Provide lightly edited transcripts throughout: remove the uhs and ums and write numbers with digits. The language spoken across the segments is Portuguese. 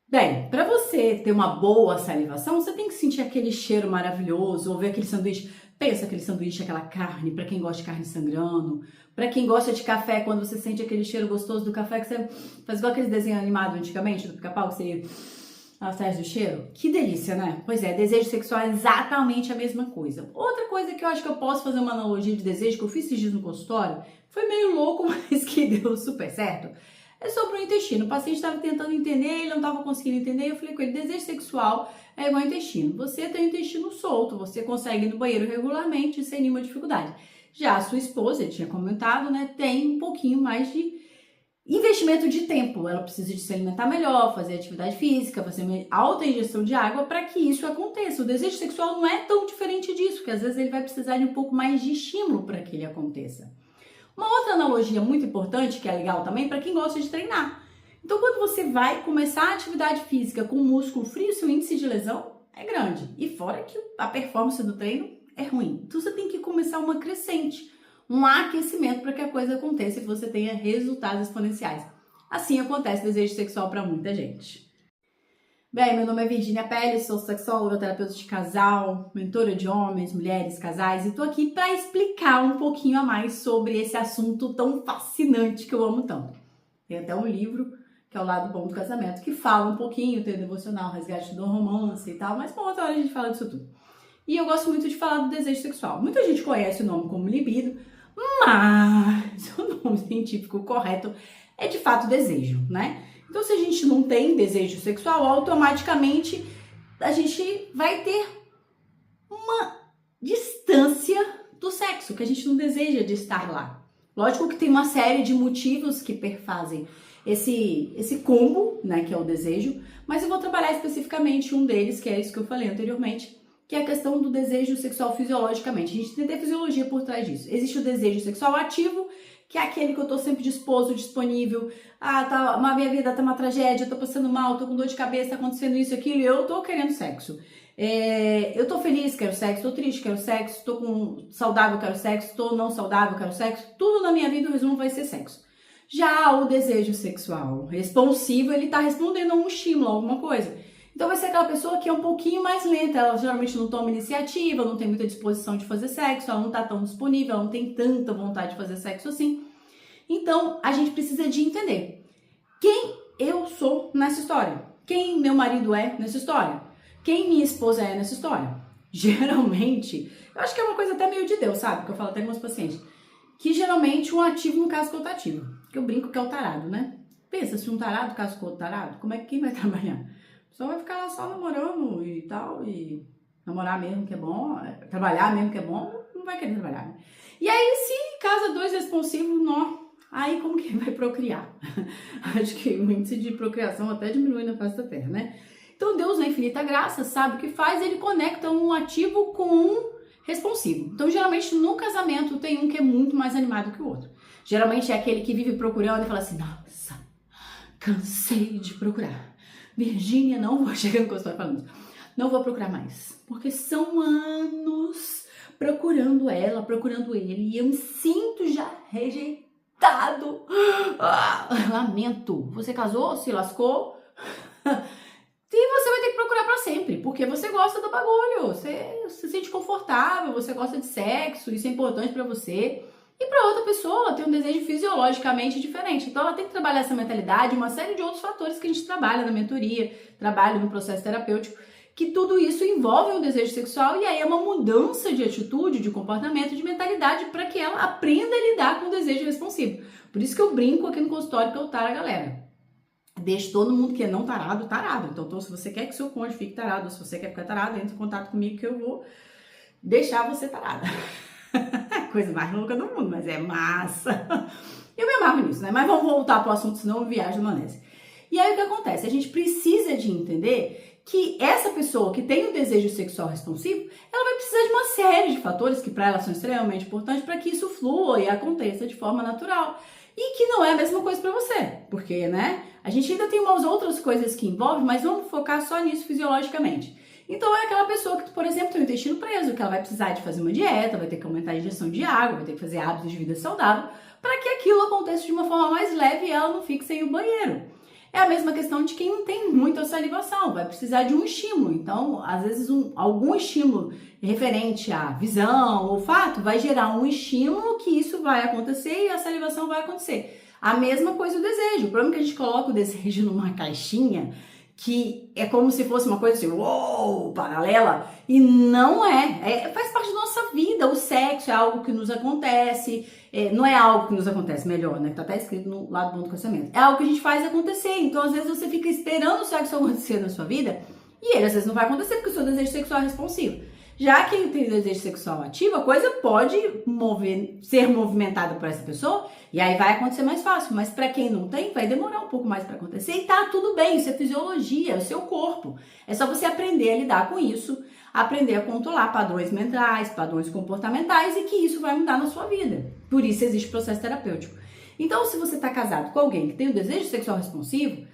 Bem, para você ter uma boa salivação, você tem que sentir aquele cheiro maravilhoso, ou ver aquele sanduíche. Pensa aquele sanduíche, aquela carne, para quem gosta de carne sangrando, para quem gosta de café, quando você sente aquele cheiro gostoso do café, que você faz igual aqueles desenhos animados antigamente, do Pica-Pau, que você atrás do cheiro. Que delícia, né? Pois é, desejo sexual é exatamente a mesma coisa. Outra coisa que eu acho que eu posso fazer uma analogia de desejo, que eu fiz esses dias no consultório, foi meio louco, mas que deu super certo. É sobre o intestino. O paciente estava tentando entender, ele não estava conseguindo entender. Eu falei com ele: desejo sexual é igual ao intestino. Você tem o intestino solto, você consegue ir no banheiro regularmente sem nenhuma dificuldade. Já a sua esposa, ele tinha comentado, né, tem um pouquinho mais de investimento de tempo. Ela precisa de se alimentar melhor, fazer atividade física, fazer alta ingestão de água para que isso aconteça. O desejo sexual não é tão diferente disso, porque às vezes ele vai precisar de um pouco mais de estímulo para que ele aconteça. Uma outra analogia muito importante, que é legal também, para quem gosta de treinar. Então, quando você vai começar a atividade física com músculo frio, seu índice de lesão é grande. E fora que a performance do treino é ruim. Então, você tem que começar uma crescente, um aquecimento para que a coisa aconteça e que você tenha resultados exponenciais. Assim acontece o desejo sexual para muita gente. Bem, meu nome é Virginia Pérez, sou sexóloga, terapeuta de casal, mentora de homens, mulheres, casais, e tô aqui para explicar um pouquinho a mais sobre esse assunto tão fascinante que eu amo tanto. Tem até um livro, que é O Lado Bom do Casamento, que fala um pouquinho, tem o devocional, resgate do romance e tal, mas uma outra hora a gente fala disso tudo. E eu gosto muito de falar do desejo sexual. Muita gente conhece o nome como libido, mas o nome científico correto é de fato desejo, né? Então, se a gente não tem desejo sexual, automaticamente a gente vai ter uma distância do sexo, que a gente não deseja de estar lá. Lógico que tem uma série de motivos que perfazem esse combo, né, que é o desejo, mas eu vou trabalhar especificamente um deles, que é isso que eu falei anteriormente, que é a questão do desejo sexual fisiologicamente. A gente tem que ter fisiologia por trás disso. Existe o desejo sexual ativo, que é aquele que eu tô sempre disposto, disponível. Minha vida tá uma tragédia, eu tô passando mal, tô com dor de cabeça, tá acontecendo isso, aquilo, e eu tô querendo sexo. Eu tô feliz, quero sexo, tô triste, quero sexo, saudável, quero sexo, tô não saudável, quero sexo. Tudo na minha vida, o resumo vai ser sexo. Já o desejo sexual responsivo, ele tá respondendo a um estímulo, a alguma coisa. Então vai ser aquela pessoa que é um pouquinho mais lenta, ela geralmente não toma iniciativa, não tem muita disposição de fazer sexo, ela não tá tão disponível, ela não tem tanta vontade de fazer sexo assim. Então a gente precisa de entender quem eu sou nessa história, quem meu marido é nessa história, quem minha esposa é nessa história. Geralmente, eu acho que é uma coisa até meio de Deus, sabe? Que eu falo até com meus pacientes, que geralmente um ativo não casa com outro ativo, que eu brinco que é o tarado, né? Pensa, se um tarado casa com outro tarado, como é que quem vai trabalhar? Só vai ficar só namorando e tal, e namorar mesmo que é bom, trabalhar mesmo que é bom, não vai querer trabalhar, né? E aí, se casa dois responsivos, não, aí como que vai procriar? Acho que o índice de procriação até diminui na face da Terra, né? Então, Deus, na infinita graça, sabe o que faz? Ele conecta um ativo com um responsivo. Então, geralmente, no casamento, tem um que é muito mais animado que o outro. Geralmente, é aquele que vive procurando e fala assim, nossa, cansei de procurar. Virgínia, não vou chegando com a história falando isso. Não vou procurar mais, porque são anos procurando ela, procurando ele, e eu me sinto já rejeitado. Lamento. Você casou, se lascou, e você vai ter que procurar pra sempre, porque você gosta do bagulho, você se sente confortável, você gosta de sexo, isso é importante pra você. E para outra pessoa, ela tem um desejo fisiologicamente diferente. Então, ela tem que trabalhar essa mentalidade, uma série de outros fatores que a gente trabalha na mentoria, trabalha no processo terapêutico, que tudo isso envolve um desejo sexual e aí é uma mudança de atitude, de comportamento, de mentalidade para que ela aprenda a lidar com o desejo responsivo. Por isso que eu brinco aqui no consultório que eu taro a galera. Deixo todo mundo que é não tarado, tarado. Então, se você quer que seu cônjuge fique tarado, ou se você quer ficar tarado, entre em contato comigo que eu vou deixar você tarada. Coisa mais louca do mundo, mas é massa. Eu me amarro nisso, né? Mas vamos voltar pro assunto, senão eu viajo na maionese. E aí o que acontece? A gente precisa de entender que essa pessoa que tem o desejo sexual responsivo, ela vai precisar de uma série de fatores que para ela são extremamente importantes para que isso flua e aconteça de forma natural. E que não é a mesma coisa para você, porque, né? A gente ainda tem umas outras coisas que envolvem, mas vamos focar só nisso fisiologicamente. Então é aquela pessoa que, por exemplo, tem o intestino preso, que ela vai precisar de fazer uma dieta, vai ter que aumentar a ingestão de água, vai ter que fazer hábitos de vida saudável, para que aquilo aconteça de uma forma mais leve e ela não fique sem o banheiro. É a mesma questão de quem não tem muita salivação, vai precisar de um estímulo. Então, às vezes, algum estímulo referente à visão, olfato, vai gerar um estímulo que isso vai acontecer e a salivação vai acontecer. A mesma coisa o desejo. O problema é que a gente coloca o desejo numa caixinha que é como se fosse uma coisa assim, uou, paralela, e não é. Faz parte da nossa vida. O sexo é algo que nos acontece, não é algo que nos acontece, melhor, né? Que tá até escrito no lado bom do casamento. É algo que a gente faz acontecer. Então, às vezes, você fica esperando o sexo acontecer na sua vida e ele, às vezes, não vai acontecer porque o seu desejo sexual é responsivo. Já quem tem desejo sexual ativo, a coisa pode ser movimentada por essa pessoa e aí vai acontecer mais fácil. Mas para quem não tem, vai demorar um pouco mais para acontecer e tá tudo bem, isso é fisiologia, é o seu corpo. É só você aprender a lidar com isso, aprender a controlar padrões mentais, padrões comportamentais e que isso vai mudar na sua vida. Por isso existe processo terapêutico. Então, se você tá casado com alguém que tem o desejo sexual responsivo,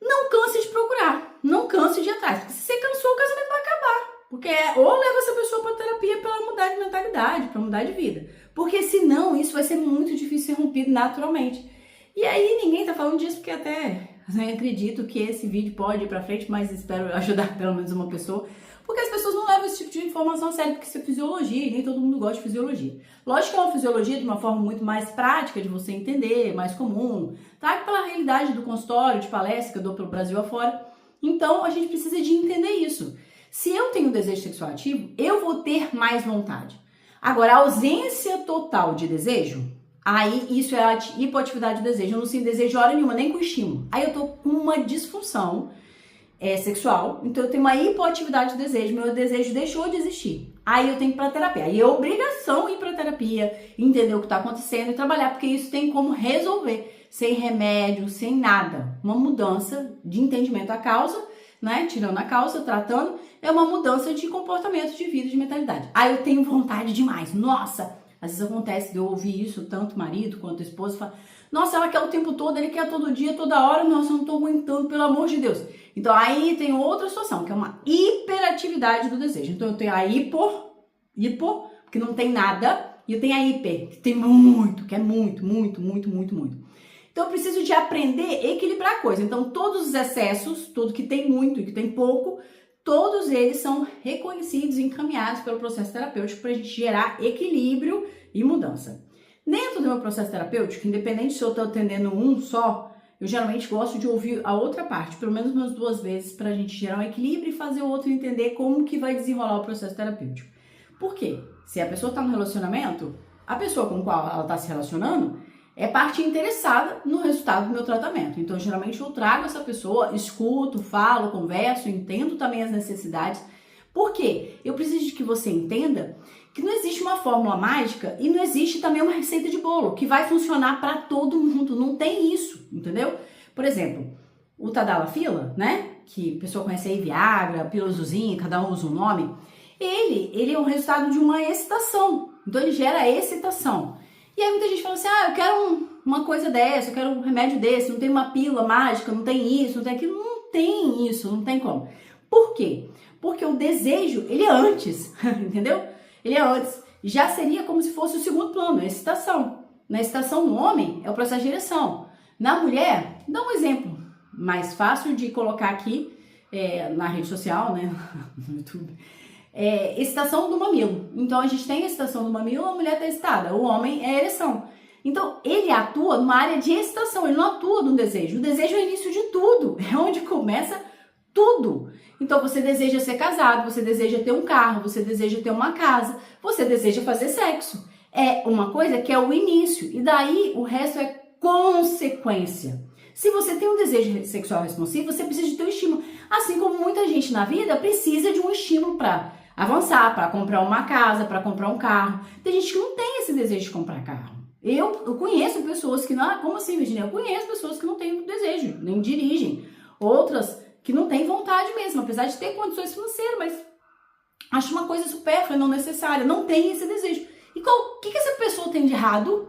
não canse de procurar, não canse de ir atrás. Porque se você cansou, o casamento vai acabar. Porque ou leva essa pessoa para terapia para ela mudar de mentalidade, para mudar de vida. Porque senão isso vai ser muito difícil ser rompido naturalmente. E aí ninguém tá falando disso porque até acredito que esse vídeo pode ir para frente, mas espero ajudar pelo menos uma pessoa. Porque as pessoas não levam esse tipo de informação a sério, porque isso é fisiologia e nem todo mundo gosta de fisiologia. Lógico que é uma fisiologia de uma forma muito mais prática de você entender, mais comum, tá? Pela realidade do consultório, de palestra que eu dou pelo Brasil afora. Então a gente precisa de entender isso. Se eu tenho desejo sexual ativo, eu vou ter mais vontade. Agora, a ausência total de desejo, aí isso é a hipoatividade do desejo. Eu não sinto desejo hora nenhuma, nem com estímulo. Aí eu tô com uma disfunção sexual, então eu tenho uma hipoatividade do desejo, meu desejo deixou de existir. Aí eu tenho que ir pra terapia. Aí é obrigação ir pra terapia, entender o que tá acontecendo e trabalhar, porque isso tem como resolver, sem remédio, sem nada. Uma mudança de entendimento da causa, né? Tirando a causa, tratando, é uma mudança de comportamento, de vida, de mentalidade. Aí eu tenho vontade demais. Nossa, às vezes acontece de eu ouvir isso, tanto o marido quanto a esposa fala, nossa, ela quer o tempo todo, ele quer todo dia, toda hora, nossa, eu não tô aguentando, pelo amor de Deus. Então aí tem outra situação, que é uma hiperatividade do desejo. Então eu tenho a hipo, que não tem nada, e eu tenho a hiper, que tem muito, que é muito. Então eu preciso de aprender a equilibrar a coisa. Então todos os excessos, tudo que tem muito e que tem pouco, todos eles são reconhecidos e encaminhados pelo processo terapêutico para a gente gerar equilíbrio e mudança. Dentro do meu processo terapêutico, independente se eu estou atendendo um só, eu geralmente gosto de ouvir a outra parte, pelo menos umas 2 vezes, para a gente gerar um equilíbrio e fazer o outro entender como que vai desenrolar o processo terapêutico. Por quê? Se a pessoa está no relacionamento, a pessoa com a qual ela está se relacionando é parte interessada no resultado do meu tratamento. Então, geralmente, eu trago essa pessoa, escuto, falo, converso, entendo também as necessidades. Por quê? Eu preciso de que você entenda que não existe uma fórmula mágica e não existe também uma receita de bolo que vai funcionar para todo mundo. Não tem isso, entendeu? Por exemplo, o Tadalafila, né? Que a pessoa conhece aí, Viagra, Pilozuzinha, cada um usa um nome. Ele é um resultado de uma excitação. Então, ele gera excitação. E aí muita gente fala assim, eu quero uma coisa dessa, eu quero um remédio desse, não tem uma pílula mágica, não tem isso, não tem aquilo. Não tem isso, não tem como. Por quê? Porque o desejo, ele é antes, entendeu? Ele é antes. Já seria como se fosse o segundo plano, a excitação. Na excitação no homem é o processo de ereção. Na mulher, dá um exemplo mais fácil de colocar aqui na rede social, né, no YouTube. Excitação do mamilo. Então a gente tem a excitação do mamilo, a mulher está excitada, o homem é a ereção. Então ele atua numa área de excitação, ele não atua no desejo. O desejo é o início de tudo, é onde começa tudo. Então você deseja ser casado, você deseja ter um carro, você deseja ter uma casa, você deseja fazer sexo. É uma coisa que é o início, e daí o resto é consequência. Se você tem um desejo sexual responsivo, você precisa de ter um estímulo. Assim como muita gente na vida precisa de um estímulo para avançar, para comprar uma casa, para comprar um carro. Tem gente que não tem esse desejo de comprar carro. Eu conheço pessoas que não... Como assim, Virginia? Eu conheço pessoas que não têm desejo, nem dirigem. Outras que não têm vontade mesmo, apesar de ter condições financeiras, mas acho uma coisa supérflua, não necessária. Não tem esse desejo. E o que essa pessoa tem de errado?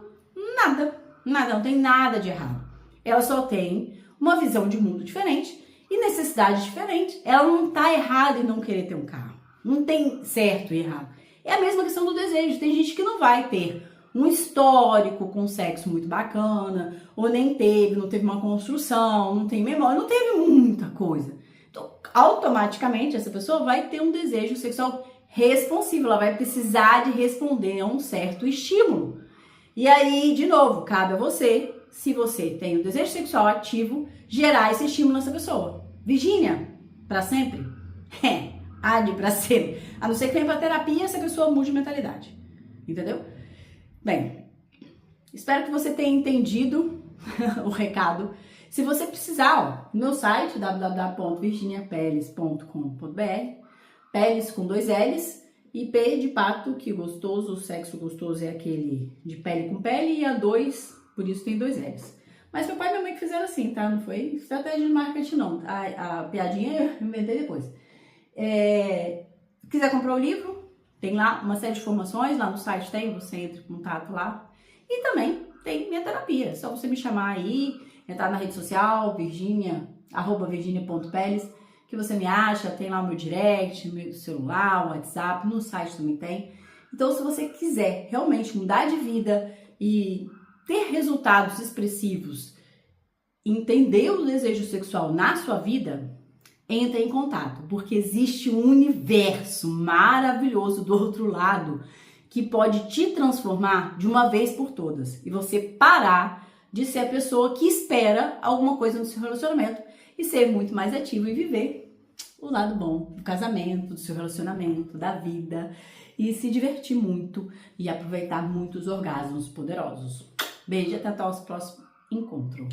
Nada. Nada, não tem nada de errado. Ela só tem uma visão de mundo diferente e necessidade diferente. Ela não está errada em não querer ter um carro. Não tem certo e errado. É a mesma questão do desejo. Tem gente que não vai ter um histórico com sexo muito bacana, ou nem teve, não teve uma construção, não tem memória, não teve muita coisa. Então, automaticamente, essa pessoa vai ter um desejo sexual responsivo, ela vai precisar de responder a um certo estímulo. E aí, de novo, cabe a você, se você tem o desejo sexual ativo, gerar esse estímulo nessa pessoa. Virgínia, pra sempre? Ade pra sempre. A não ser que venha pra terapia, essa pessoa mude de mentalidade. Entendeu? Bem, espero que você tenha entendido o recado. Se você precisar, no meu site www.virginiapeles.com.br, Peles com 2 L's, e P de pato, que gostoso, o sexo gostoso é aquele de pele com pele, e a 2, por isso tem 2 L's. Mas meu pai e minha mãe que fizeram assim, tá? Não foi estratégia de marketing, não. A piadinha eu inventei depois. Quiser comprar o livro, tem lá uma série de informações, lá no site tem, você entra em contato lá. E também tem minha terapia, é só você me chamar aí, entrar na rede social, virginia.peles, que você me acha, tem lá o meu direct, meu celular, o WhatsApp, no site também tem. Então, se você quiser realmente mudar de vida e ter resultados expressivos, entender o desejo sexual na sua vida, entre em contato, porque existe um universo maravilhoso do outro lado que pode te transformar de uma vez por todas e você parar de ser a pessoa que espera alguma coisa no seu relacionamento e ser muito mais ativo e viver o lado bom do casamento, do seu relacionamento, da vida e se divertir muito e aproveitar muitos orgasmos poderosos. Beijo, até o próximo encontro.